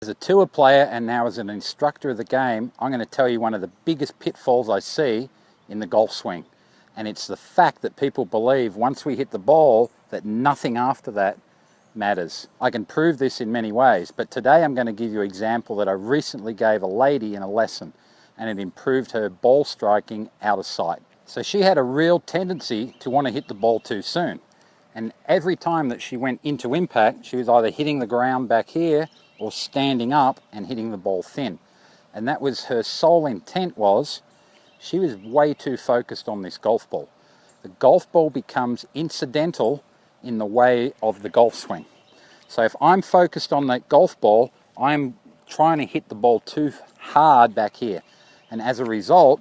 As a tour player and now as an instructor of the game, I'm going to tell you one of the biggest pitfalls I see in the golf swing. And it's the fact that people believe once we hit the ball that nothing after that matters. I can prove this in many ways, but today I'm going to give you an example that I recently gave a lady in a lesson, and it improved her ball striking out of sight. So she had a real tendency to want to hit the ball too soon. And every time that she went into impact, she was either hitting the ground back here or standing up and hitting the ball thin. And that was her sole intent, was she was way too focused on this golf ball. The golf ball becomes incidental in the way of the golf swing. So if I'm focused on that golf ball, I'm trying to hit the ball too hard back here. And as a result,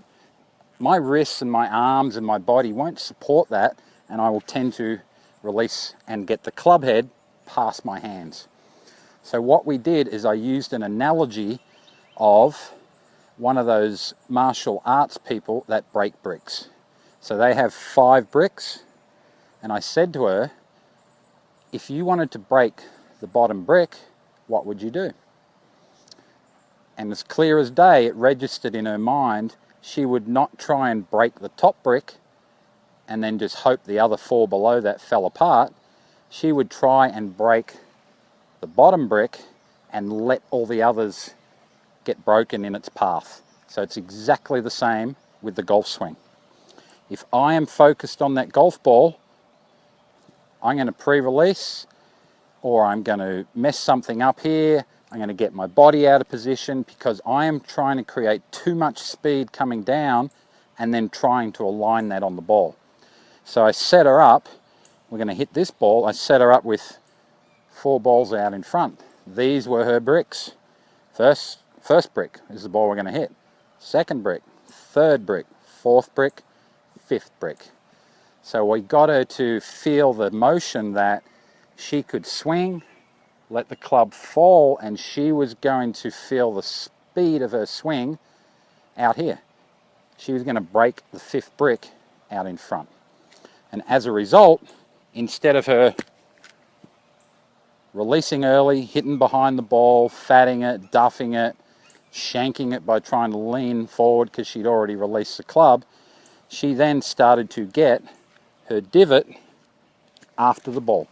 my wrists and my arms and my body won't support that, and I will tend to release and get the club head past my hands. So what we did is I used an analogy of one of those martial arts people that break bricks. So they have 5 bricks, and I said to her, if you wanted to break the bottom brick, what would you do? And as clear as day, it registered in her mind, she would not try and break the top brick and then just hope the other 4 below that fell apart. She would try and break the bottom brick and let all the others get broken in its path. So it's exactly the same with the golf swing. If I am focused on that golf ball, I'm going to pre-release, or I'm going to mess something up here. I'm going to get my body out of position because I am trying to create too much speed coming down and then trying to align that on the ball. So I set her up, we're going to hit this ball, I set her up with 4 balls out in front. These were her bricks. First brick is the ball we're going to hit. Second brick, third brick, fourth brick, fifth brick. So we got her to feel the motion that she could swing, let the club fall, and she was going to feel the speed of her swing out here. She was going to break the 5th brick out in front. And as a result, instead of her releasing early, hitting behind the ball, fatting it, duffing it, shanking it by trying to lean forward because she'd already released the club, she then started to get her divot after the ball.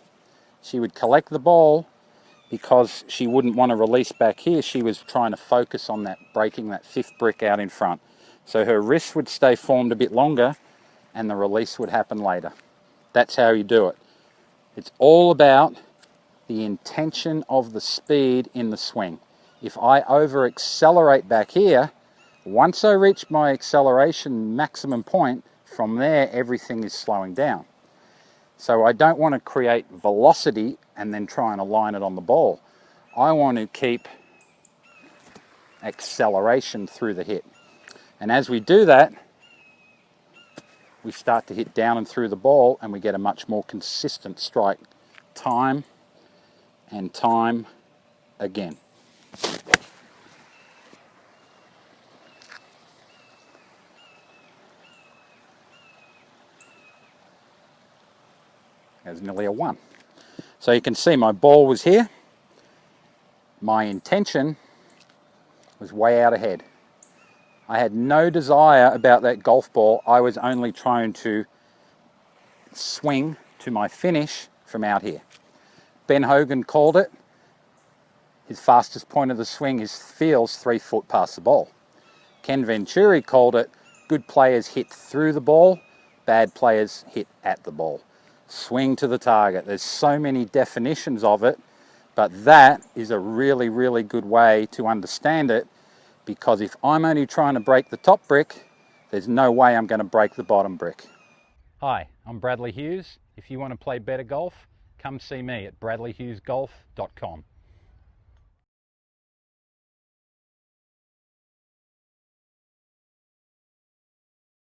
She would collect the ball because she wouldn't want to release back here. She was trying to focus on that, breaking that 5th brick out in front. So her wrists would stay formed a bit longer and the release would happen later. That's how you do it. It's all about the intention of the speed in the swing. If I over accelerate back here, once I reach my acceleration maximum point, from there everything is slowing down. So I don't want to create velocity and then try and align it on the ball. I want to keep acceleration through the hit. And as we do that, we start to hit down and through the ball, and we get a much more consistent strike, time and time again. There's nearly a 1. So you can see my ball was here. My intention was way out ahead. I had no desire about that golf ball. I was only trying to swing to my finish from out here. Ben Hogan called it, his fastest point of the swing is feels 3 foot past the ball. Ken Venturi called it, good players hit through the ball, bad players hit at the ball. Swing to the target. There's so many definitions of it, but that is a really, really good way to understand it, because if I'm only trying to break the top brick, there's no way I'm going to break the bottom brick. Hi, I'm Bradley Hughes. If you want to play better golf, come see me at bradleyhughesgolf.com.